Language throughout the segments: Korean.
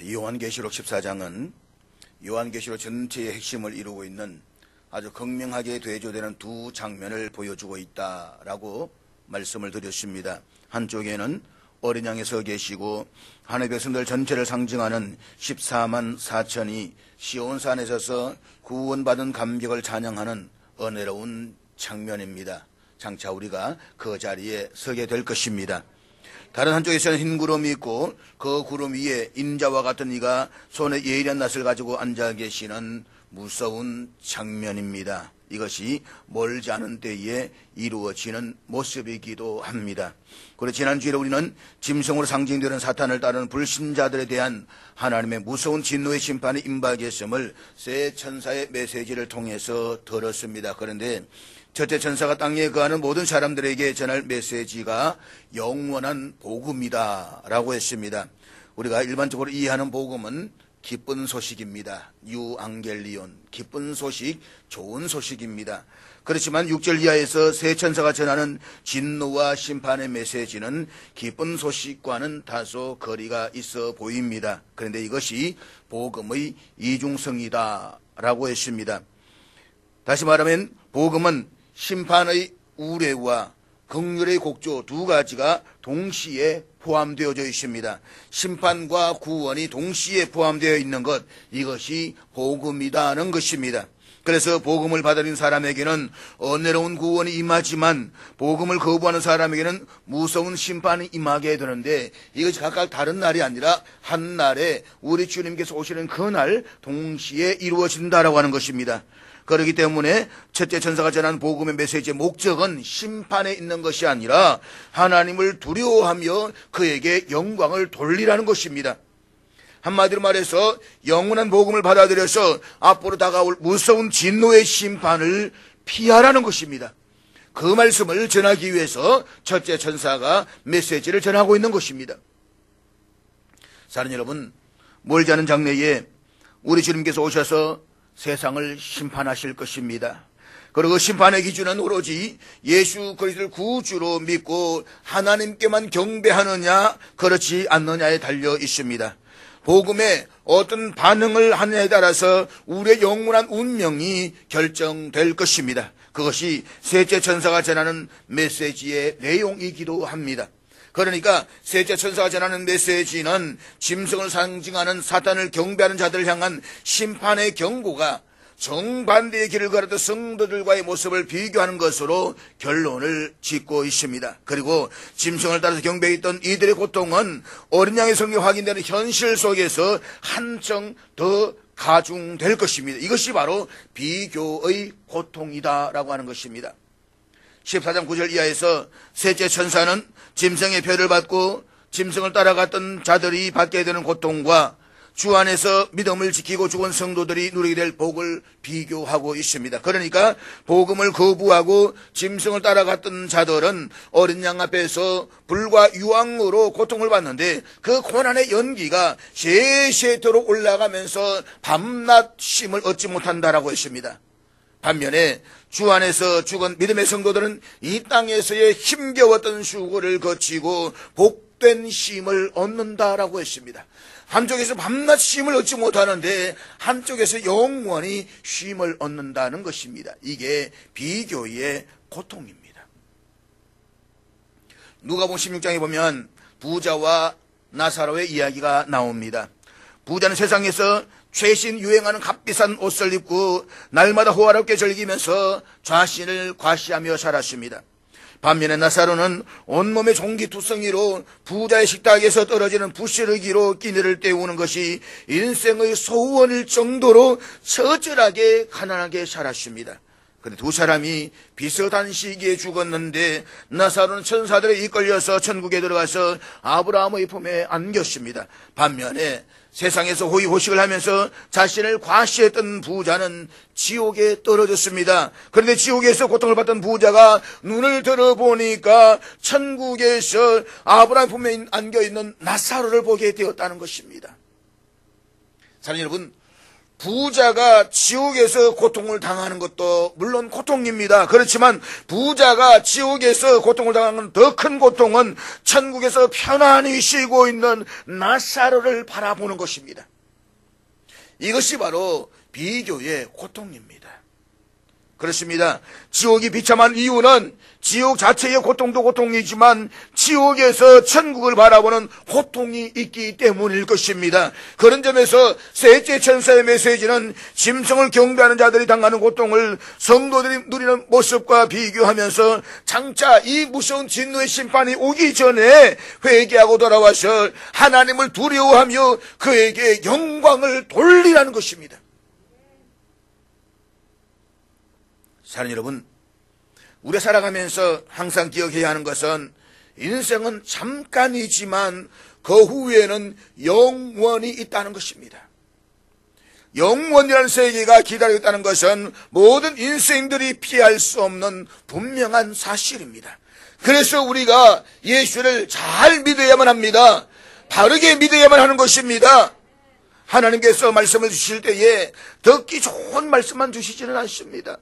요한계시록 14장은 요한계시록 전체의 핵심을 이루고 있는 아주 극명하게 대조되는 두 장면을 보여주고 있다라고 말씀을 드렸습니다. 한쪽에는 어린 양이 서 계시고 하늘의 백성들 전체를 상징하는 14만 4천이 시온산에 서서 구원받은 감격을 찬양하는 은혜로운 장면입니다. 장차 우리가 그 자리에 서게 될 것입니다. 다른 한쪽에서는 흰 구름이 있고 그 구름 위에 인자와 같은 이가 손에 예리한 낫을 가지고 앉아 계시는 무서운 장면입니다. 이것이 멀지 않은 때에 이루어지는 모습이기도 합니다. 그리고 지난주에 우리는 짐승으로 상징되는 사탄을 따르는 불신자들에 대한 하나님의 무서운 진노의 심판이 임박했음을 새 천사의 메시지를 통해서 들었습니다. 그런데 첫째 천사가 땅에 거하는 모든 사람들에게 전할 메시지가 영원한 복음이다 라고 했습니다. 우리가 일반적으로 이해하는 복음은 기쁜 소식입니다. 유앙겔리온, 기쁜 소식, 좋은 소식입니다. 그렇지만 6절 이하에서 새 천사가 전하는 진노와 심판의 메시지는 기쁜 소식과는 다소 거리가 있어 보입니다. 그런데 이것이 복음의 이중성이다 라고 했습니다. 다시 말하면 복음은 심판의 우레와 긍휼의 곡조 두 가지가 동시에 포함되어져 있습니다. 심판과 구원이 동시에 포함되어 있는 것, 이것이 복음이라는 것입니다. 그래서 복음을 받아들인 사람에게는 은혜로운 구원이 임하지만 복음을 거부하는 사람에게는 무서운 심판이 임하게 되는데, 이것이 각각 다른 날이 아니라 한 날에 우리 주님께서 오시는 그날 동시에 이루어진다라고 하는 것입니다. 그렇기 때문에 첫째 천사가 전한 복음의 메시지의 목적은 심판에 있는 것이 아니라 하나님을 두려워하며 그에게 영광을 돌리라는 것입니다. 한마디로 말해서 영원한 복음을 받아들여서 앞으로 다가올 무서운 진노의 심판을 피하라는 것입니다. 그 말씀을 전하기 위해서 첫째 천사가 메시지를 전하고 있는 것입니다. 사랑하는 여러분, 멀지 않은 장래에 우리 주님께서 오셔서 세상을 심판하실 것입니다. 그리고 그 심판의 기준은 오로지 예수 그리스도를 구주로 믿고 하나님께만 경배하느냐 그렇지 않느냐에 달려 있습니다. 복음에 어떤 반응을 하느냐에 따라서 우리의 영원한 운명이 결정될 것입니다. 그것이 셋째 천사가 전하는 메시지의 내용이기도 합니다. 그러니까 셋째 천사가 전하는 메시지는 짐승을 상징하는 사탄을 경배하는 자들을 향한 심판의 경고가 정반대의 길을 걸었던 성도들과의 모습을 비교하는 것으로 결론을 짓고 있습니다. 그리고 짐승을 따라서 경배했던 이들의 고통은 어린 양의 성경에 확인되는 현실 속에서 한층 더 가중될 것입니다. 이것이 바로 비교의 고통이다라고 하는 것입니다. 14장 9절 이하에서 셋째 천사는 짐승의 표를 받고 짐승을 따라갔던 자들이 받게 되는 고통과 주 안에서 믿음을 지키고 죽은 성도들이 누리게 될 복을 비교하고 있습니다. 그러니까 복음을 거부하고 짐승을 따라갔던 자들은 어린 양 앞에서 불과 유황으로 고통을 받는데 그 고난의 연기가 세세토록 올라가면서 밤낮 쉼을 얻지 못한다라고 했습니다. 반면에 주 안에서 죽은 믿음의 성도들은 이 땅에서의 힘겨웠던 수고를 거치고 복된 쉼을 얻는다라고 했습니다. 한쪽에서 밤낮 쉼을 얻지 못하는데 한쪽에서 영원히 쉼을 얻는다는 것입니다. 이게 비교의 고통입니다. 누가복음 16장에 보면 부자와 나사로의 이야기가 나옵니다. 부자는 세상에서 최신 유행하는 값비싼 옷을 입고 날마다 호화롭게 즐기면서 자신을 과시하며 살았습니다. 반면에 나사로는 온몸의 종기투성이로 부자의 식탁에서 떨어지는 부스러기로 끼니를 때우는 것이 인생의 소원일 정도로 처절하게 가난하게 살았습니다. 그런데 두 사람이 비슷한 시기에 죽었는데 나사로는 천사들에 이끌려서 천국에 들어가서 아브라함의 품에 안겼습니다. 반면에 세상에서 호의호식을 하면서 자신을 과시했던 부자는 지옥에 떨어졌습니다. 그런데 지옥에서 고통을 받던 부자가 눈을 들어보니까 천국에서 아브라함 품에 안겨있는 나사로를 보게 되었다는 것입니다. 사랑하는 여러분, 부자가 지옥에서 고통을 당하는 것도 물론 고통입니다. 그렇지만 부자가 지옥에서 고통을 당하는 더 큰 고통은 천국에서 편안히 쉬고 있는 나사로를 바라보는 것입니다. 이것이 바로 비교의 고통입니다. 그렇습니다. 지옥이 비참한 이유는 지옥 자체의 고통도 고통이지만 지옥에서 천국을 바라보는 고통이 있기 때문일 것입니다. 그런 점에서 셋째 천사의 메시지는 짐승을 경배하는 자들이 당하는 고통을 성도들이 누리는 모습과 비교하면서 장차 이 무서운 진노의 심판이 오기 전에 회개하고 돌아와서 하나님을 두려워하며 그에게 영광을 돌리라는 것입니다. 사랑하는 여러분, 우리가 살아가면서 항상 기억해야 하는 것은 인생은 잠깐이지만 그 후에는 영원이 있다는 것입니다. 영원이라는 세계가 기다리고 있다는 것은 모든 인생들이 피할 수 없는 분명한 사실입니다. 그래서 우리가 예수를 잘 믿어야만 합니다. 바르게 믿어야만 하는 것입니다. 하나님께서 말씀을 주실 때에 듣기 좋은 말씀만 주시지는 않습니다.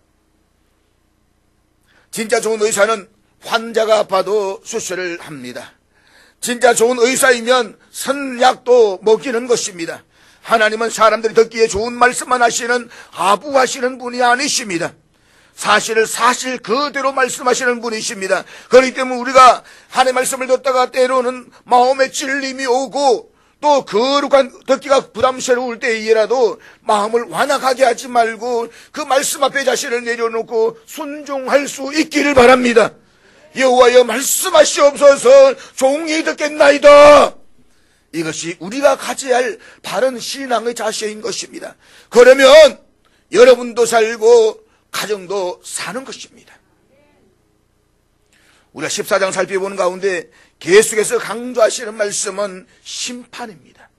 진짜 좋은 의사는 환자가 아파도 수술을 합니다. 진짜 좋은 의사이면 선약도 먹이는 것입니다. 하나님은 사람들이 듣기에 좋은 말씀만 하시는 아부하시는 분이 아니십니다. 사실을 사실 그대로 말씀하시는 분이십니다. 그렇기 때문에 우리가 하나님의 말씀을 듣다가 때로는 마음에 찔림이 오고 또 거룩한 듣기가 부담스러울 때이라도 마음을 완악하게 하지 말고 그 말씀 앞에 자신을 내려놓고 순종할 수 있기를 바랍니다. 여호와여 말씀하시옵소서 종이 듣겠나이다. 이것이 우리가 가져야 할 바른 신앙의 자세인 것입니다. 그러면 여러분도 살고 가정도 사는 것입니다. 우리가 14장 살펴보는 가운데 계속해서 강조하시는 말씀은 심판입니다.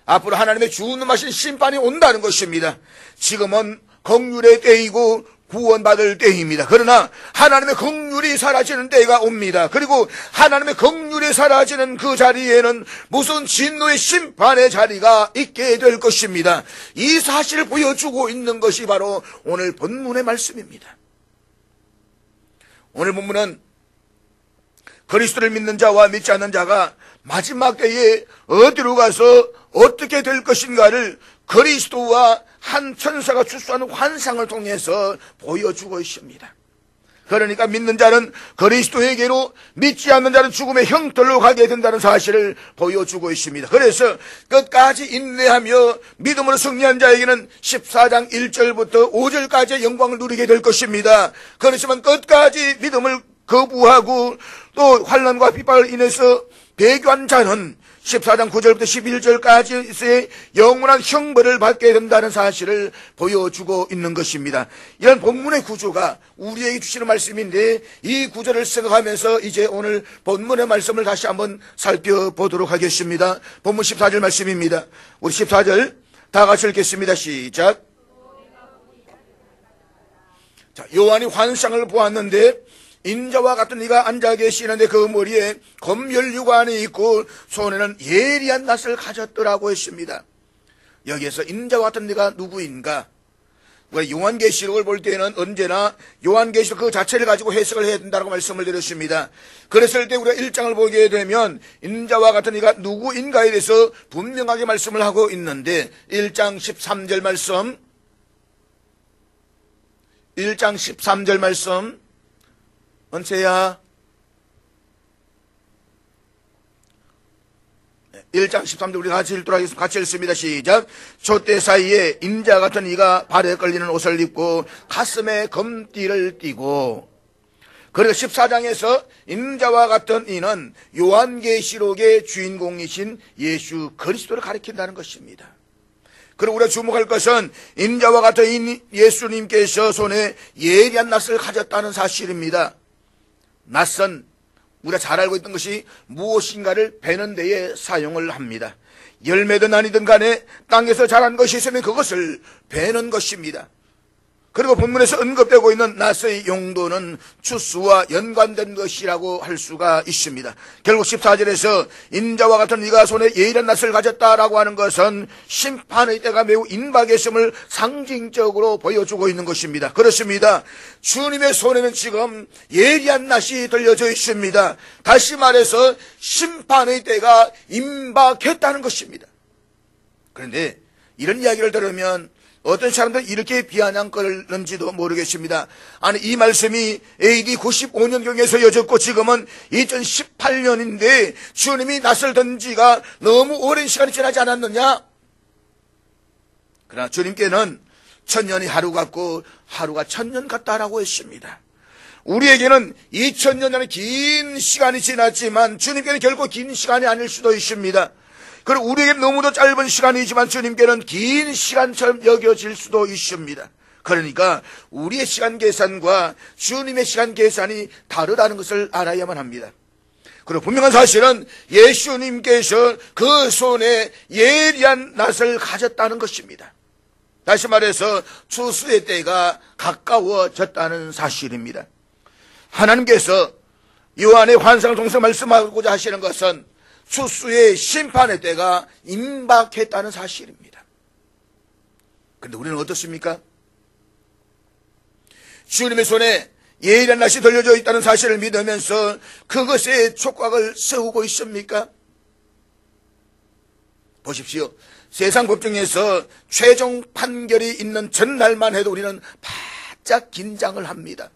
앞으로 하나님의 주님하신 심판이 온다는 것입니다. 지금은 긍휼의 때이고 구원받을 때입니다. 그러나 하나님의 긍휼이 사라지는 때가 옵니다. 그리고 하나님의 긍휼이 사라지는 그 자리에는 무슨 진노의 심판의 자리가 있게 될 것입니다. 이 사실을 보여주고 있는 것이 바로 오늘 본문의 말씀입니다. 오늘 본문은 그리스도를 믿는 자와 믿지 않는 자가 마지막 때에 어디로 가서 어떻게 될 것인가를 그리스도와 한 천사가 출소하는 환상을 통해서 보여주고 있습니다. 그러니까 믿는 자는 그리스도에게로, 믿지 않는 자는 죽음의 형틀로 가게 된다는 사실을 보여주고 있습니다. 그래서 끝까지 인내하며 믿음으로 승리한 자에게는 14장 1절부터 5절까지의 영광을 누리게 될 것입니다. 그렇지만 끝까지 믿음을 거부하고 또 환난과 핍박을 인해서 배교한 자는 14장 9절부터 11절까지의 영원한 형벌을 받게 된다는 사실을 보여주고 있는 것입니다. 이런 본문의 구조가 우리에게 주시는 말씀인데 이 구조를 생각하면서 이제 오늘 본문의 말씀을 다시 한번 살펴보도록 하겠습니다. 본문 14절 말씀입니다. 우리 14절 다 같이 읽겠습니다. 시작. 자, 요한이 환상을 보았는데 인자와 같은 이가 앉아 계시는데 그 머리에 검열유관이 있고 손에는 예리한 낫을 가졌더라고 했습니다. 여기에서 인자와 같은 이가 누구인가? 우리가 요한계시록을 볼 때는 언제나 요한계시록 그 자체를 가지고 해석을 해야 된다고 말씀을 드렸습니다. 그랬을 때 우리가 1장을 보게 되면 인자와 같은 이가 누구인가에 대해서 분명하게 말씀을 하고 있는데 1장 13절 말씀 1장 13절 말씀 언제야? 1장 13절 우리 같이 읽도록 하겠습니다. 같이 읽습니다. 시작. 촛대 사이에 인자 같은 이가 발에 걸리는 옷을 입고 가슴에 검띠를 띠고. 그리고 14장에서 인자와 같은 이는 요한계시록의 주인공이신 예수 그리스도를 가리킨다는 것입니다. 그리고 우리가 주목할 것은 인자와 같은 예수님께서 손에 예리한 낫을 가졌다는 사실입니다. 낫은 우리가 잘 알고 있던 것이 무엇인가를 베는 데에 사용을 합니다. 열매든 아니든 간에 땅에서 자란 것이 있으면 그것을 베는 것입니다. 그리고 본문에서 언급되고 있는 낫의 용도는 추수와 연관된 것이라고 할 수가 있습니다. 결국 14절에서 인자와 같은 이가 손에 예일한 낫을 가졌다라고 하는 것은 심판의 때가 매우 임박했음을 상징적으로 보여주고 있는 것입니다. 그렇습니다. 주님의 손에는 지금 예리한 낫이 들려져 있습니다. 다시 말해서 심판의 때가 임박했다는 것입니다. 그런데 이런 이야기를 들으면 어떤 사람들은 이렇게 비아냥거리는지도 모르겠습니다. 아니, 이 말씀이 AD 95년경에서 이어졌고 지금은 2018년인데 주님이 낫을 든 지가 너무 오랜 시간이 지나지 않았느냐? 그러나 주님께는 천년이 하루 같고 하루가 천년 같다라고 했습니다. 우리에게는 2000년이라는 긴 시간이 지났지만 주님께는 결코 긴 시간이 아닐 수도 있습니다. 그리고 우리에게 너무도 짧은 시간이지만 주님께는 긴 시간처럼 여겨질 수도 있습니다. 그러니까 우리의 시간 계산과 주님의 시간 계산이 다르다는 것을 알아야만 합니다. 그리고 분명한 사실은 예수님께서 그 손에 예리한 낫을 가졌다는 것입니다. 다시 말해서 추수의 때가 가까워졌다는 사실입니다. 하나님께서 요한의 환상을 통해서 말씀하고자 하시는 것은 추수의 심판의 때가 임박했다는 사실입니다. 그런데 우리는 어떻습니까? 주님의 손에 예리한 낫이 들려져 있다는 사실을 믿으면서 그것에 촉각을 세우고 있습니까? 보십시오. 세상 법정에서 최종 판결이 있는 전날만 해도 우리는 바짝 긴장을 합니다.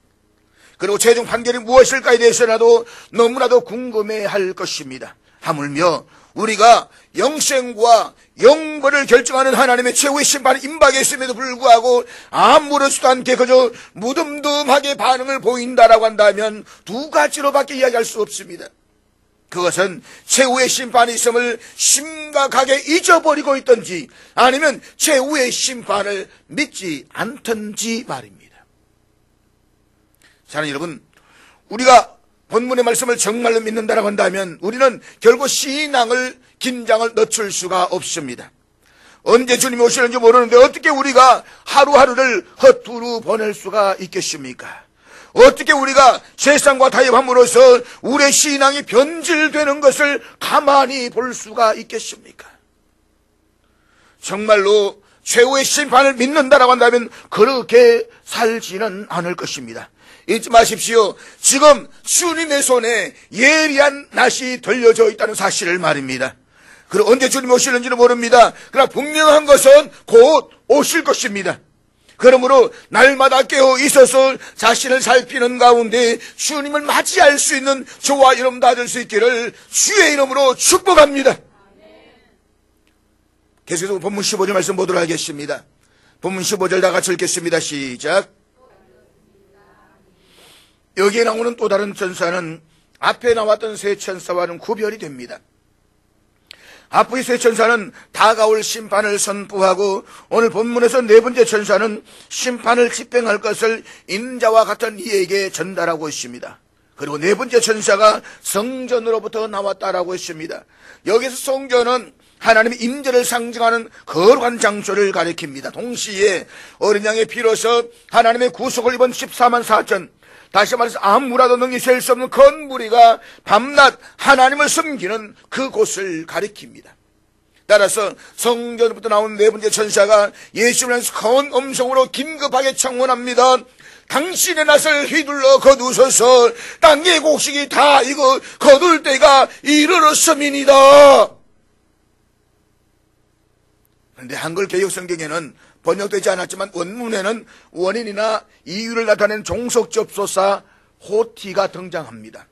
그리고 최종 판결이 무엇일까에 대해서라도 너무나도 궁금해할 것입니다. 하물며 우리가 영생과 영벌을 결정하는 하나님의 최후의 심판이 임박했음에도 불구하고 아무렇지도 않게 그저 무덤덤하게 반응을 보인다라고 한다면 두 가지로밖에 이야기할 수 없습니다. 그것은 최후의 심판이 있음을 심각하게 잊어버리고 있든지 아니면 최후의 심판을 믿지 않든지 말입니다. 사랑하는 여러분, 우리가 본문의 말씀을 정말로 믿는다라고 한다면 우리는 결국 신앙을 긴장을 늦출 수가 없습니다. 언제 주님이 오시는지 모르는데 어떻게 우리가 하루하루를 허투루 보낼 수가 있겠습니까? 어떻게 우리가 세상과 타협함으로써 우리의 신앙이 변질되는 것을 가만히 볼 수가 있겠습니까? 정말로 최후의 심판을 믿는다라고 한다면 그렇게 살지는 않을 것입니다. 잊지 마십시오. 지금 주님의 손에 예리한 낫이 들려져 있다는 사실을 말입니다. 그리고 언제 주님이 오시는지는 모릅니다. 그러나 분명한 것은 곧 오실 것입니다. 그러므로 날마다 깨어 있어서 자신을 살피는 가운데 주님을 맞이할 수 있는 저와 여러분 다 될 수 있기를 주의 이름으로 축복합니다. 계속해서 본문 15절 말씀 보도록 하겠습니다. 본문 15절 다 같이 읽겠습니다. 시작. 여기에 나오는 또 다른 천사는 앞에 나왔던 세 천사와는 구별이 됩니다. 앞의 세 천사는 다가올 심판을 선포하고 오늘 본문에서 네 번째 천사는 심판을 집행할 것을 인자와 같은 이에게 전달하고 있습니다. 그리고 네 번째 천사가 성전으로부터 나왔다라고 했습니다. 여기서 성전은 하나님의 임재를 상징하는 거룩한 장소를 가리킵니다. 동시에 어린 양의 피로서 하나님의 구속을 입은 14만 4천, 다시 말해서 아무라도 능히 셀 수 없는 큰 무리가 밤낮 하나님을 섬기는 그곳을 가리킵니다. 따라서 성전부터 나온 네 번째 천사가 예수를 향해서 큰 음성으로 긴급하게 청원합니다. 당신의 낫을 휘둘러 거두소서. 땅의 곡식이 다 익어 거둘 때가 이르렀음이니이다. 그런데 한글 개역 성경에는 번역되지 않았지만 원문에는 원인이나 이유를 나타내는 종속접소사 호티가 등장합니다.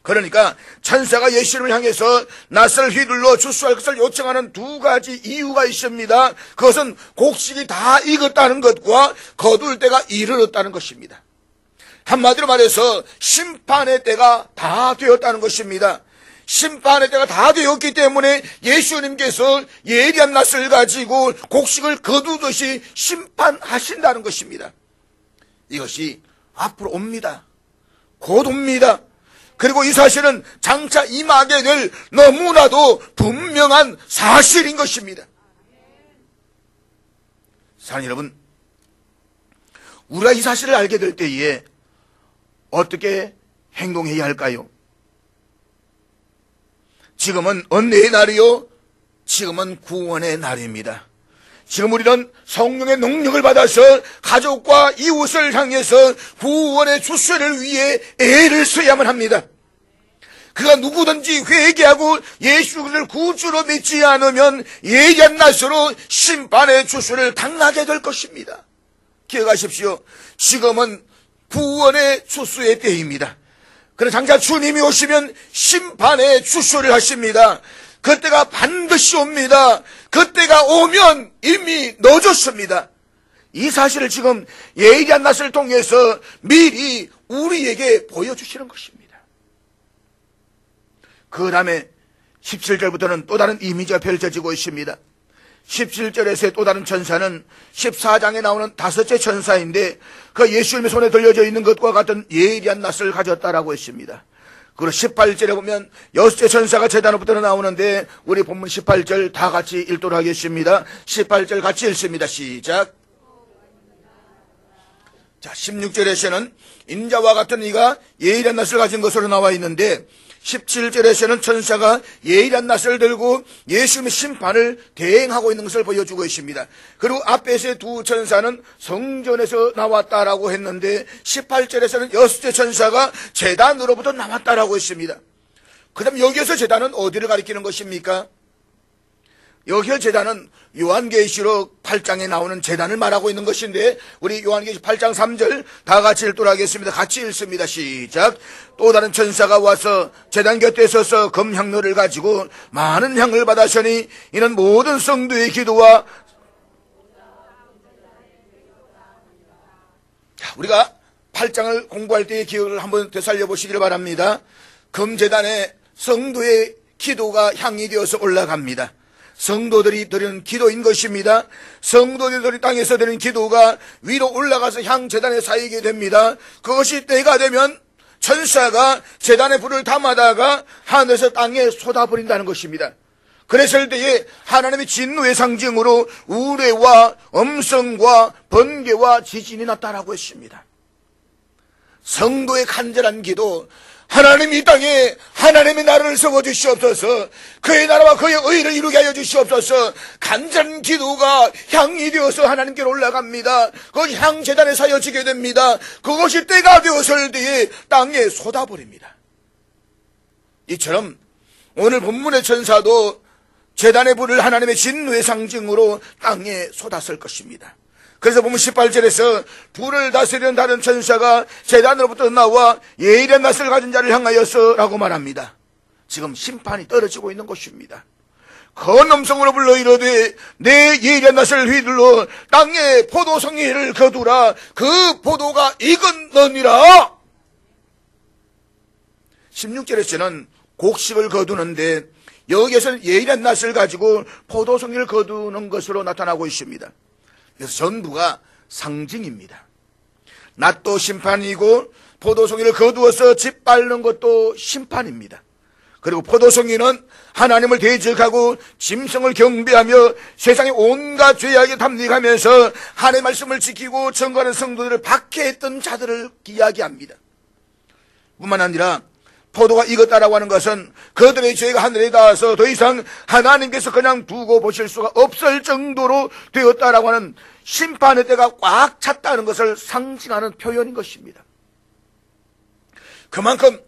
그러니까 천사가 예수님을 향해서 낫을 휘둘러 주수할 것을 요청하는 두 가지 이유가 있습니다. 그것은 곡식이 다 익었다는 것과 거둘 때가 이르렀다는 것입니다. 한마디로 말해서 심판의 때가 다 되었다는 것입니다. 심판의 때가 다 되었기 때문에 예수님께서 예리한 낫을 가지고 곡식을 거두듯이 심판하신다는 것입니다. 이것이 앞으로 옵니다. 곧 옵니다. 그리고 이 사실은 장차 임하게 될 너무나도 분명한 사실인 것입니다. 사랑하는 여러분, 우리가 이 사실을 알게 될 때에 어떻게 행동해야 할까요? 지금은 언제의 날이요? 지금은 구원의 날입니다. 지금 우리는 성령의 능력을 받아서 가족과 이웃을 향해서 구원의 주소를 위해 애를 써야만 합니다. 그가 누구든지 회개하고 예수 그리스도를 구주로 믿지 않으면 예리한 낯으로 심판의 주소를 당하게 될 것입니다. 기억하십시오. 지금은 구원의 주소의 때입니다. 그러나 장차 주님이 오시면 심판의 주소를 하십니다. 그때가 반드시 옵니다. 그때가 오면 이미 늦었습니다. 이 사실을 지금 예리한 낯을 통해서 미리 우리에게 보여주시는 것입니다. 그 다음에 17절부터는 또 다른 이미지가 펼쳐지고 있습니다. 17절에서의 또 다른 천사는 14장에 나오는 다섯째 천사인데 그 예수님의 손에 들려져 있는 것과 같은 예리한 낯을 가졌다라고 했습니다. 그리고 18절에 보면 여섯째 천사가 제단으로부터 나오는데 우리 본문 18절 다 같이 읽도록 하겠습니다. 18절 같이 읽습니다. 시작. 자, 16절에서는 인자와 같은 이가 예리한 낯을 가진 것으로 나와 있는데 17절에서는 천사가 예리한 낯을 들고 예수님의 심판을 대행하고 있는 것을 보여주고 있습니다. 그리고 앞에서의 두 천사는 성전에서 나왔다라고 했는데 18절에서는 여섯째 천사가 제단으로부터 나왔다라고 했습니다. 그 다음 여기에서 제단은 어디를 가리키는 것입니까? 여기에 제단은 요한계시록 8장에 나오는 제단을 말하고 있는 것인데 우리 요한계시록 8장 3절 다 같이 읽도록 하겠습니다. 같이 읽습니다. 시작. 또 다른 천사가 와서 제단 곁에 서서 금향로를 가지고 많은 향을 받았으니 이는 모든 성도의 기도와 우리가 8장을 공부할 때의 기억을 한번 되살려 보시기를 바랍니다. 금제단에 성도의 기도가 향이 되어서 올라갑니다. 성도들이 드리는 기도인 것입니다. 성도들이 땅에서 드리는 기도가 위로 올라가서 향제단에 쌓이게 됩니다. 그것이 때가 되면 천사가 제단의 불을 담아다가 하늘에서 땅에 쏟아버린다는 것입니다. 그랬을 때에 하나님의 진노의 상징으로 우레와 음성과 번개와 지진이 났다라고 했습니다. 성도의 간절한 기도, 하나님 이 땅에 하나님의 나라를 세워주시옵소서, 그의 나라와 그의 의를 이루게 하여 주시옵소서. 간절한 기도가 향이 되어서 하나님께로 올라갑니다. 그것이 향제단에 쌓여지게 됩니다. 그것이 때가 되었을 때에 땅에 쏟아버립니다. 이처럼 오늘 본문의 천사도 제단의 불을 하나님의 진노의 상징으로 땅에 쏟았을 것입니다. 그래서 보면 18절에서 불을 다스리는 다른 천사가 제단으로부터 나와 예리한 낯을 가진 자를 향하여서 라고 말합니다. 지금 심판이 떨어지고 있는 것입니다. 큰 음성으로 불러 이르되 내 예리한 낯을 휘둘러 땅에 포도송이를 거두라. 그 포도가 익었느니라. 16절에서는 곡식을 거두는데 여기에서는 예리한 낯을 가지고 포도송이를 거두는 것으로 나타나고 있습니다. 그래서 전부가 상징입니다. 낫도 심판이고 포도송이를 거두어서 짓밟는 것도 심판입니다. 그리고 포도송이는 하나님을 대적하고 짐승을 경배하며 세상의 온갖 죄악에 담력하면서 하나님의 말씀을 지키고 증거하는 성도들을 박해했던 자들을 이야기합니다. 뿐만 아니라 포도가 익었다라고 하는 것은 그들의 죄가 하늘에 닿아서 더 이상 하나님께서 그냥 두고 보실 수가 없을 정도로 되었다라고 하는 심판의 때가 꽉 찼다는 것을 상징하는 표현인 것입니다. 그만큼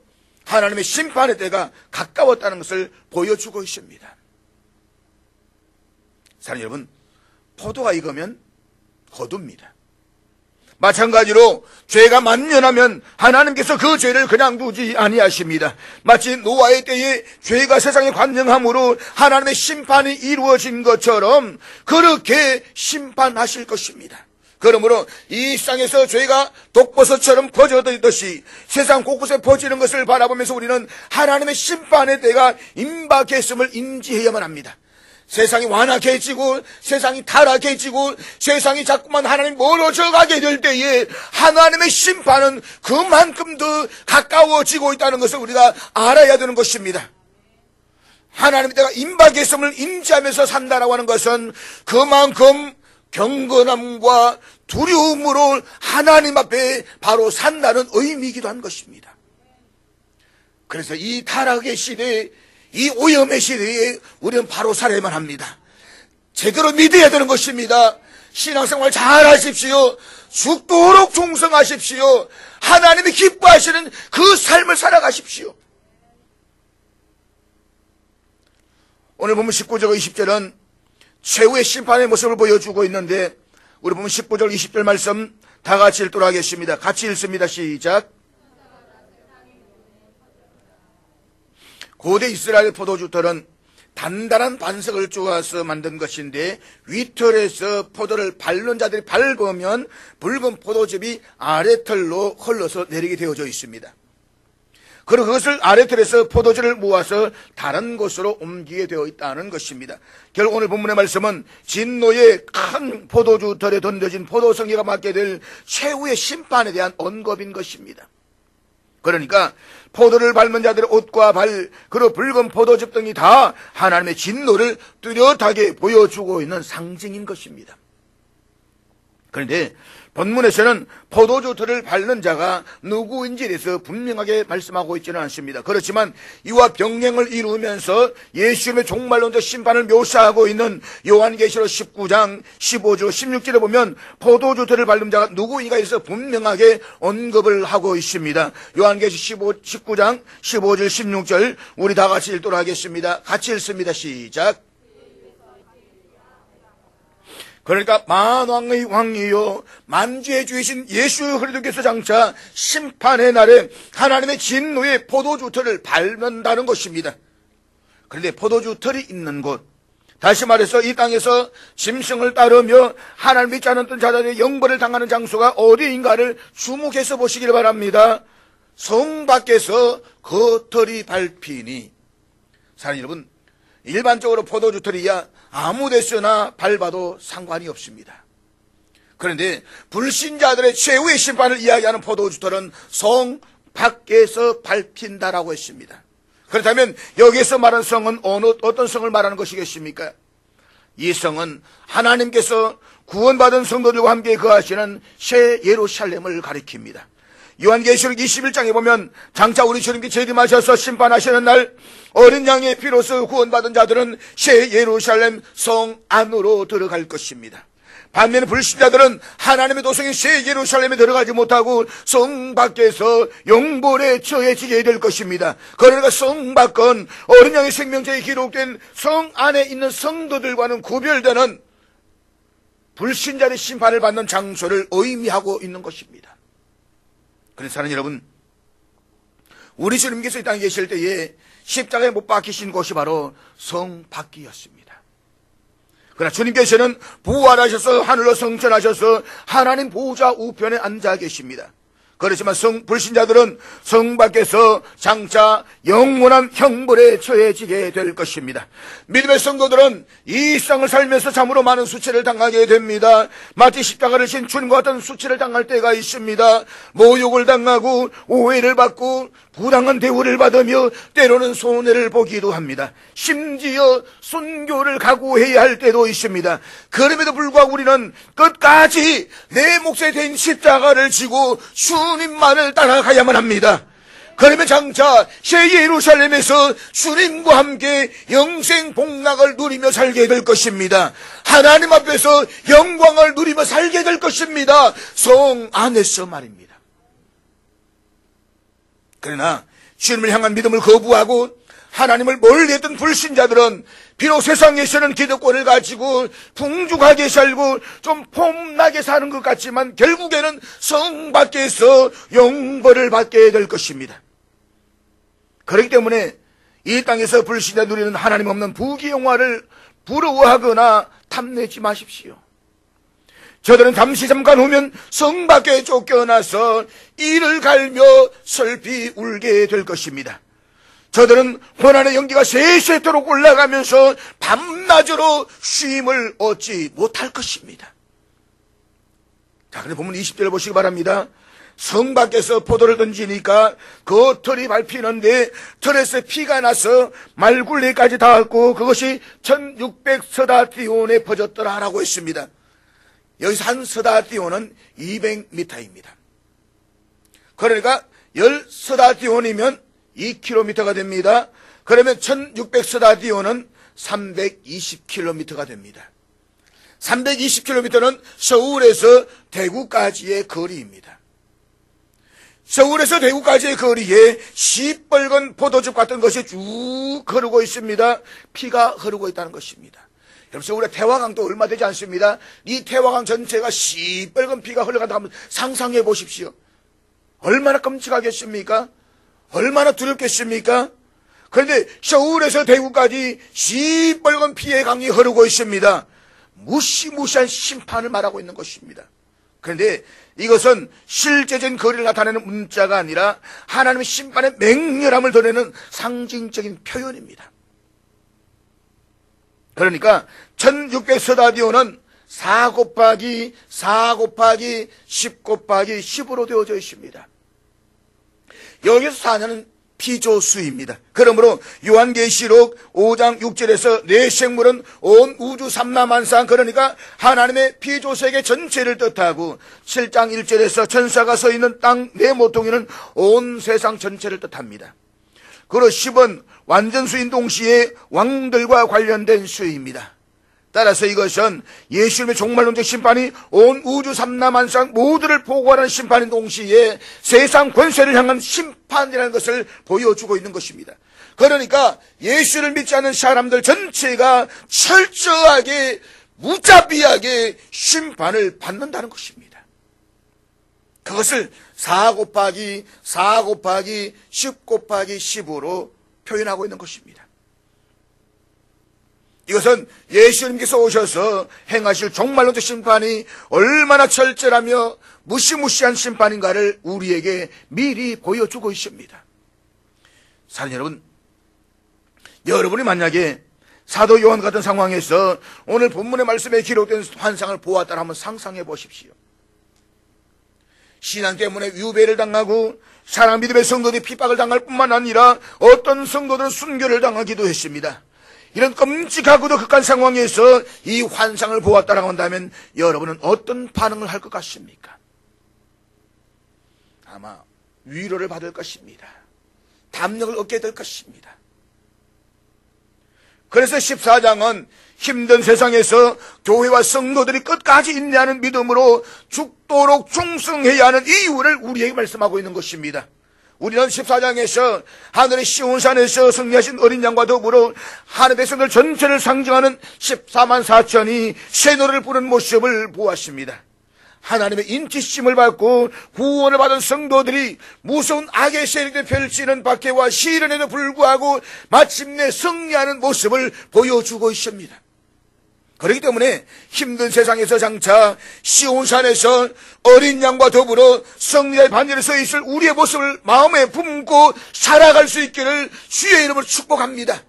하나님의 심판의 때가 가까웠다는 것을 보여주고 있습니다. 사랑하는 여러분, 포도가 익으면 거둡니다. 마찬가지로 죄가 만연하면 하나님께서 그 죄를 그냥 두지 아니하십니다. 마치 노아의 때에 죄가 세상에 관영함으로 하나님의 심판이 이루어진 것처럼 그렇게 심판하실 것입니다. 그러므로 이 땅에서 죄가 독버섯처럼 퍼져들듯이 세상 곳곳에 퍼지는 것을 바라보면서 우리는 하나님의 심판의 때가 임박했음을 인지해야만 합니다. 세상이 완악해지고 세상이 타락해지고 세상이 자꾸만 하나님 멀어져 가게 될 때에 하나님의 심판은 그만큼 더 가까워지고 있다는 것을 우리가 알아야 되는 것입니다. 하나님의 때가 임박했음을 인지하면서 산다라고 하는 것은 그만큼 경건함과 두려움으로 하나님 앞에 바로 산다는 의미이기도 한 것입니다. 그래서 이 타락의 시대에, 이 오염의 시대에 우리는 바로 살아야만 합니다. 제대로 믿어야 되는 것입니다. 신앙생활 잘 하십시오. 죽도록 충성하십시오. 하나님이 기뻐하시는 그 삶을 살아가십시오. 오늘 보면 19절 20절은 최후의 심판의 모습을 보여주고 있는데, 우리 보면 19절 20절 말씀 다 같이 읽도록 하겠습니다. 같이 읽습니다. 시작. 고대 이스라엘 포도주털은 단단한 반석을 쪼아서 만든 것인데, 위털에서 포도를 밟는 자들이 밟으면 붉은 포도즙이 아래털로 흘러서 내리게 되어져 있습니다. 그리고 그것을 아래털에서 포도주를 모아서 다른 곳으로 옮기게 되어 있다는 것입니다. 결국 오늘 본문의 말씀은 진노의 큰 포도주털에 던져진 포도성이가 맡게 될 최후의 심판에 대한 언급인 것입니다. 그러니까 포도를 밟는 자들의 옷과 발, 그리고 붉은 포도즙 등이 다 하나님의 진노를 뚜렷하게 보여주고 있는 상징인 것입니다. 그런데 본문에서는 포도주털을 밟는 자가 누구인지에 대해서 분명하게 말씀하고 있지는 않습니다. 그렇지만 이와 병행을 이루면서 예수님의 종말론적 심판을 묘사하고 있는 요한계시록 19장 15절 16절에 보면 포도주털을 밟는 자가 누구인가에 대해서 분명하게 언급을 하고 있습니다. 요한계시록 19장 15절 16절 우리 다 같이 읽도록 하겠습니다. 같이 읽습니다. 시작. 그러니까 만왕의 왕이요 만주의 주이신 예수 그리스도께서 장차 심판의 날에 하나님의 진노의 포도주털을 밟는다는 것입니다. 그런데 포도주털이 있는 곳, 다시 말해서 이 땅에서 짐승을 따르며 하나님 믿지 않았던 자들의 영벌을 당하는 장소가 어디인가를 주목해서 보시길 바랍니다. 성 밖에서 겉털이 밟히니, 사랑 여러분, 일반적으로 포도주털이야 아무 데서나 밟아도 상관이 없습니다. 그런데 불신자들의 최후의 심판을 이야기하는 포도주털은 성 밖에서 밟힌다라고 했습니다. 그렇다면 여기서 말하는 성은 어떤 성을 말하는 것이겠습니까? 이 성은 하나님께서 구원받은 성도들과 함께 거하시는 새 예루살렘을 가리킵니다. 요한계시록 21장에 보면 장차 우리 주님께 재림하셔서 심판하시는 날 어린 양의 피로서 구원받은 자들은 새 예루살렘 성 안으로 들어갈 것입니다. 반면에 불신자들은 하나님의 도성인 새 예루살렘에 들어가지 못하고 성 밖에서 영벌에 처해지게 될 것입니다. 그러니까 성 밖은 어린 양의 생명책에 기록된 성 안에 있는 성도들과는 구별되는 불신자의 심판을 받는 장소를 의미하고 있는 것입니다. 그래서 사랑하는 여러분, 우리 주님께서 이 땅에 계실 때에 십자가에 못 박히신 곳이 바로 성 밖이었습니다. 그러나 주님께서는 부활하셔서 하늘로 승천하셔서 하나님 보좌 우편에 앉아 계십니다. 그렇지만 불신자들은 성 밖에서 장차 영원한 형벌에 처해지게 될 것입니다. 믿음의 성도들은 이 세상을 살면서 참으로 많은 수치를 당하게 됩니다. 마치 십자가를 진 주님과 같은 수치를 당할 때가 있습니다. 모욕을 당하고 오해를 받고 부당한 대우를 받으며 때로는 손해를 보기도 합니다. 심지어 순교를 각오해야 할 때도 있습니다. 그럼에도 불구하고 우리는 끝까지 내 몫에 대인 십자가를 지고 주님만을 따라가야만 합니다. 그러면 장차 새 예루살렘에서 주님과 함께 영생 복락을 누리며 살게 될 것입니다. 하나님 앞에서 영광을 누리며 살게 될 것입니다. 성 안에서 말입니다. 그러나 주님을 향한 믿음을 거부하고 하나님을 멀리했던 불신자들은 비록 세상에서는 기득권을 가지고 풍족하게 살고 좀 폼나게 사는 것 같지만 결국에는 성 밖에서 영벌을 받게 될 것입니다. 그렇기 때문에 이 땅에서 불신자 누리는 하나님 없는 부귀영화를 부러워하거나 탐내지 마십시오. 저들은 잠깐 후면 성 밖에 쫓겨나서 이를 갈며 슬피 울게 될 것입니다. 저들은 고난의 연기가 세세토록 올라가면서 밤낮으로 쉼을 얻지 못할 것입니다. 자, 그런데 보면 20절을 보시기 바랍니다. 성 밖에서 포도를 던지니까 그 털이 밟히는데 털에서 피가 나서 말굴레까지 닿았고 그것이 1600서다디온에 퍼졌더라라고 했습니다. 여기서 한 서다 띄오는 200m입니다. 그러니까 10서다 띄온이면 2km가 됩니다. 그러면 1600서다 띄온은 320km가 됩니다. 320km는 서울에서 대구까지의 거리입니다. 서울에서 대구까지의 거리에 시뻘건 포도즙 같은 것이 쭉 흐르고 있습니다. 피가 흐르고 있다는 것입니다. 여러분, 서울의 태화강도 얼마 되지 않습니다. 이 태화강 전체가 시뻘건 피가 흘러간다 하면 상상해 보십시오. 얼마나 끔찍하겠습니까? 얼마나 두렵겠습니까? 그런데 서울에서 대구까지 시뻘건 피의 강이 흐르고 있습니다. 무시무시한 심판을 말하고 있는 것입니다. 그런데 이것은 실제적인 거리를 나타내는 문자가 아니라 하나님의 심판의 맹렬함을 드러내는 상징적인 표현입니다. 그러니까 1600서다디오는 4 곱하기 4 곱하기 10 곱하기 10으로 되어져 있습니다. 여기서 4년은 피조수입니다. 그러므로 요한계시록 5장 6절에서 내 생물은 온 우주 삼라만상, 그러니까 하나님의 피조세계 전체를 뜻하고 7장 1절에서 천사가 서 있는 땅 내 모퉁이는 온 세상 전체를 뜻합니다. 그리고 10은 완전수인 동시에 왕들과 관련된 수입니다. 따라서 이것은 예수님의 종말론적 심판이 온 우주 삼라만상 모두를 보고하는 심판인 동시에 세상 권세를 향한 심판이라는 것을 보여주고 있는 것입니다. 그러니까 예수를 믿지 않는 사람들 전체가 철저하게 무자비하게 심판을 받는다는 것입니다. 그것을 4 곱하기 4 곱하기 10 곱하기 10으로 표현하고 있는 것입니다. 이것은 예수님께서 오셔서 행하실 종말론적 심판이 얼마나 철저하며 무시무시한 심판인가를 우리에게 미리 보여주고 있습니다. 사랑하는 여러분, 여러분이 만약에 사도 요한 같은 상황에서 오늘 본문의 말씀에 기록된 환상을 보았다라 한번 상상해 보십시오. 신앙 때문에 유배를 당하고 사랑 믿음의 성도들이 핍박을 당할 뿐만 아니라 어떤 성도들은 순교를 당하기도 했습니다. 이런 끔찍하고도 극한 상황에서 이 환상을 보았다라고 한다면 여러분은 어떤 반응을 할 것 같습니까? 아마 위로를 받을 것입니다. 담력을 얻게 될 것입니다. 그래서 14장은 힘든 세상에서 교회와 성도들이 끝까지 인내하는 믿음으로 죽도록 충성해야 하는 이유를 우리에게 말씀하고 있는 것입니다. 우리는 14장에서 하늘의 시온산에서 승리하신 어린 양과 더불어 하늘 백성들 전체를 상징하는 14만 4천이 새 노래를 부르는 모습을 보았습니다. 하나님의 인치심을 받고 구원을 받은 성도들이 무서운 악의 세력에 펼치는 박해와 시련에도 불구하고 마침내 승리하는 모습을 보여주고 있습니다. 그렇기 때문에 힘든 세상에서 장차 시온산에서 어린 양과 더불어 승리의 반열에 서 있을 우리의 모습을 마음에 품고 살아갈 수 있기를 주의 이름으로 축복합니다.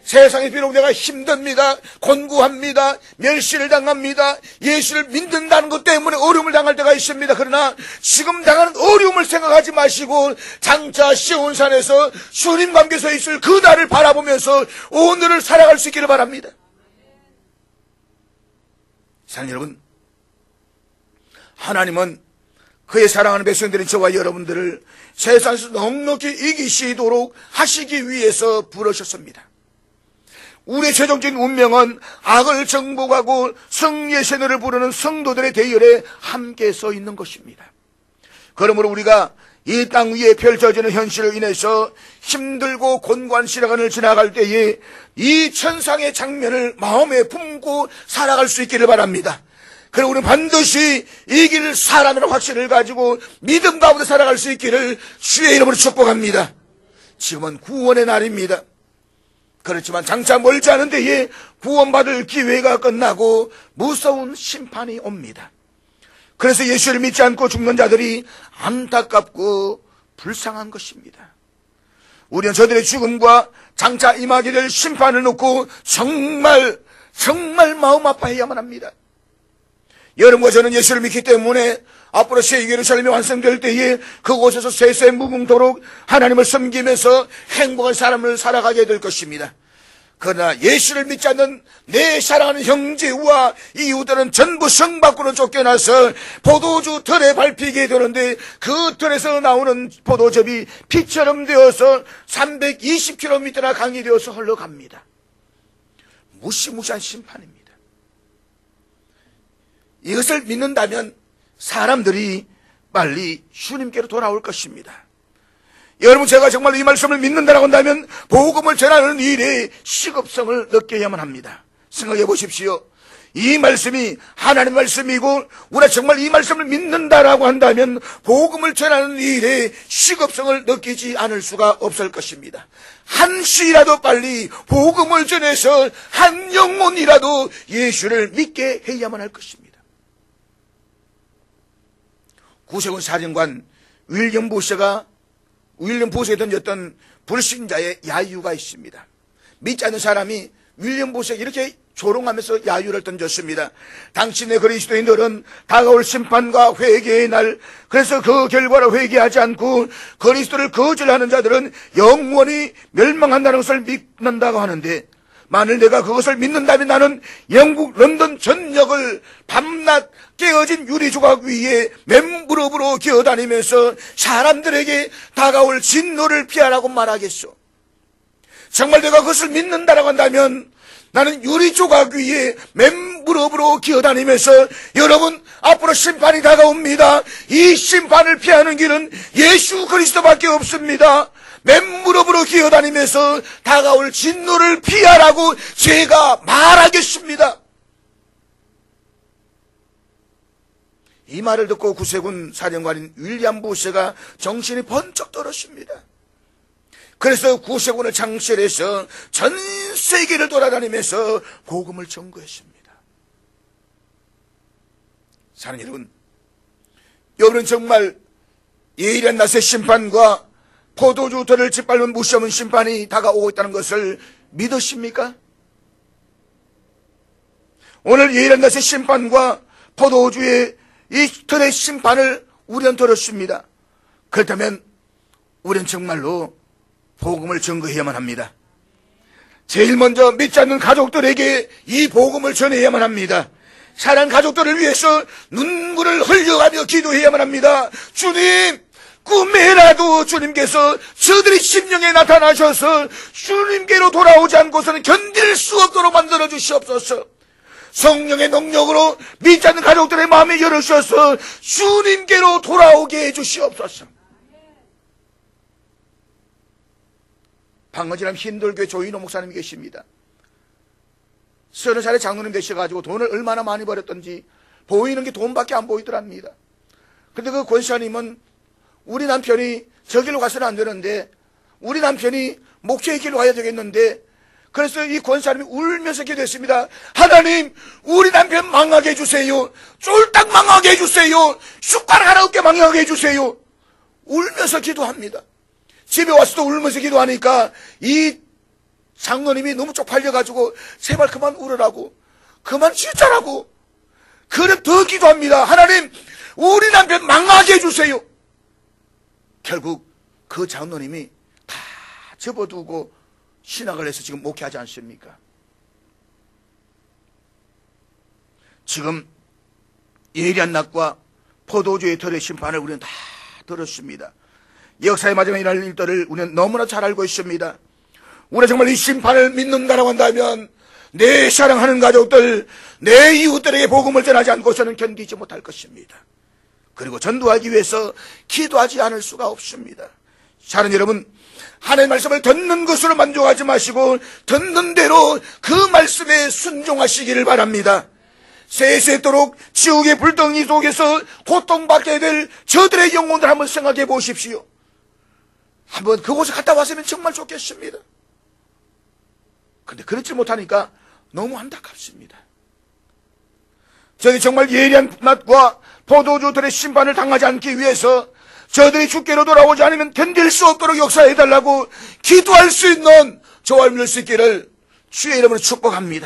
세상에 비록 내가 힘듭니다, 곤고합니다, 멸시를 당합니다, 예수를 믿는다는 것 때문에 어려움을 당할 때가 있습니다. 그러나 지금 당하는 어려움을 생각하지 마시고 장차 시온산에서 주님과 함께 서 있을 그 날을 바라보면서 오늘을 살아갈 수 있기를 바랍니다. 사랑하는 여러분, 하나님은 그의 사랑하는 백성들인 저와 여러분들을 세상에서 넉넉히 이기시도록 하시기 위해서 부르셨습니다. 우리의 최종적인 운명은 악을 정복하고 승리의 새노래를 부르는 성도들의 대열에 함께 서 있는 것입니다. 그러므로 우리가 이 땅 위에 펼쳐지는 현실로 인해서 힘들고 곤고한 시간을 지나갈 때에 이 천상의 장면을 마음에 품고 살아갈 수 있기를 바랍니다. 그리고 우리는 반드시 이 길을 살아내는 확신을 가지고 믿음 가운데 살아갈 수 있기를 주의 이름으로 축복합니다. 지금은 구원의 날입니다. 그렇지만 장차 멀지 않은 데에 구원받을 기회가 끝나고 무서운 심판이 옵니다. 그래서 예수를 믿지 않고 죽는 자들이 안타깝고 불쌍한 것입니다. 우리는 저들의 죽음과 장차 임하게 될 심판을 놓고 정말 마음 아파해야만 합니다. 여러분과 저는 예수를 믿기 때문에 앞으로 새 예루살렘이 완성될 때에 그곳에서 세세 무궁토록 하나님을 섬기면서 행복한 삶을 살아가게 될 것입니다. 그러나 예수를 믿지 않는 내 사랑하는 형제와 이웃들은 전부 성 밖으로 쫓겨나서 포도주 틀에 밟히게 되는데, 그 틀에서 나오는 포도즙이 피처럼 되어서 320km나 강이 되어서 흘러갑니다. 무시무시한 심판입니다. 이것을 믿는다면 사람들이 빨리 주님께로 돌아올 것입니다. 여러분, 제가 정말 이 말씀을 믿는다라고 한다면 복음을 전하는 일에 시급성을 느껴야만 합니다. 생각해 보십시오. 이 말씀이 하나님의 말씀이고 우리가 정말 이 말씀을 믿는다라고 한다면 복음을 전하는 일에 시급성을 느끼지 않을 수가 없을 것입니다. 한시라도 빨리 복음을 전해서 한 영혼이라도 예수를 믿게 해야만 할 것입니다. 구세군 사령관 윌리엄 보스에 던졌던 불신자의 야유가 있습니다. 믿지 않는 사람이 윌리엄 보스에게 이렇게 조롱하면서 야유를 던졌습니다. 당신의 그리스도인들은 다가올 심판과 회개의 날, 그래서 그 결과를 회개하지 않고 그리스도를 거절하는 자들은 영원히 멸망한다는 것을 믿는다고 하는데, 만일 내가 그것을 믿는다면 나는 영국 런던 전역을 밤낮 깨어진 유리조각 위에 맨무릎으로 기어다니면서 사람들에게 다가올 진노를 피하라고 말하겠소. 정말 내가 그것을 믿는다라고 한다면 나는 유리조각 위에 맨무릎으로 기어다니면서, 여러분, 앞으로 심판이 다가옵니다. 이 심판을 피하는 길은 예수 그리스도밖에 없습니다. 맨무릎으로 기어다니면서 다가올 진노를 피하라고 제가 말하겠습니다. 이 말을 듣고 구세군 사령관인 윌리엄 보스가 정신이 번쩍 들었습니다. 그래서 구세군을 창설해서 전 세계를 돌아다니면서 복음을 전거했습니다. 사랑하는 여러분, 여러분은 정말 예일한 낮의 심판과 포도주 들을 짓밟는 무시없는 심판이 다가오고 있다는 것을 믿으십니까? 오늘 예일한 낮의 심판과 포도주의 이 들의 심판을 우리는 들었습니다. 그렇다면 우리는 정말로 복음을 전거해야만 합니다. 제일 먼저 믿지 않는 가족들에게 이 복음을 전해야만 합니다. 사랑하는 가족들을 위해서 눈물을 흘려가며 기도해야만 합니다. 주님, 꿈에라도 주님께서 저들의 심령에 나타나셔서 주님께로 돌아오지 않고서는 견딜 수 없도록 만들어 주시옵소서. 성령의 능력으로 믿지 않는 가족들의 마음에 열으셔서 주님께로 돌아오게 해 주시옵소서. 방어지람 힌들교회 조인호 목사님이 계십니다. 30살의 장로님 되셔가지고 돈을 얼마나 많이 벌었던지 보이는 게 돈밖에 안 보이더랍니다. 근데 그 권사님은 우리 남편이 저 길로 가서는 안 되는데, 우리 남편이 목회의 길로 가야 되겠는데, 그래서 이 권사님이 울면서 기도했습니다. 하나님, 우리 남편 망하게 해주세요. 쫄딱 망하게 해주세요. 숟가락 하나 없게 망하게 해주세요. 울면서 기도합니다. 집에 와서도 울면서 기도하니까 이 장로님이 너무 쪽팔려가지고 제발 그만 울으라고, 그만 진짜라고, 그래 더 기도합니다. 하나님, 우리 남편 망하게 해주세요. 결국 그 장로님이 다 접어두고 신학을 해서 지금 목회하지 않습니까? 지금 예리한 낙과 포도주의 털의 심판을 우리는 다 들었습니다. 역사의 마지막에 일어날 일들을 우리는 너무나 잘 알고 있습니다. 우리가 정말 이 심판을 믿는다라고 한다면 내 사랑하는 가족들, 내 이웃들에게 복음을 전하지 않고서는 견디지 못할 것입니다. 그리고 전도하기 위해서 기도하지 않을 수가 없습니다. 사랑하는 여러분, 하나님의 말씀을 듣는 것으로 만족하지 마시고 듣는 대로 그 말씀에 순종하시기를 바랍니다. 세세토록 지옥의 불덩이 속에서 고통받게 될 저들의 영혼들 한번 생각해 보십시오. 한번 그곳에 갔다 왔으면 정말 좋겠습니다. 그런데 그렇지 못하니까 너무 안타깝습니다. 저희 정말 예리한 낮과 포도주들의 심판을 당하지 않기 위해서 저들이 주께로 돌아오지 않으면 견딜 수 없도록 역사해달라고 기도할 수 있는 저와 믿을 수 있기를 주의 이름으로 축복합니다.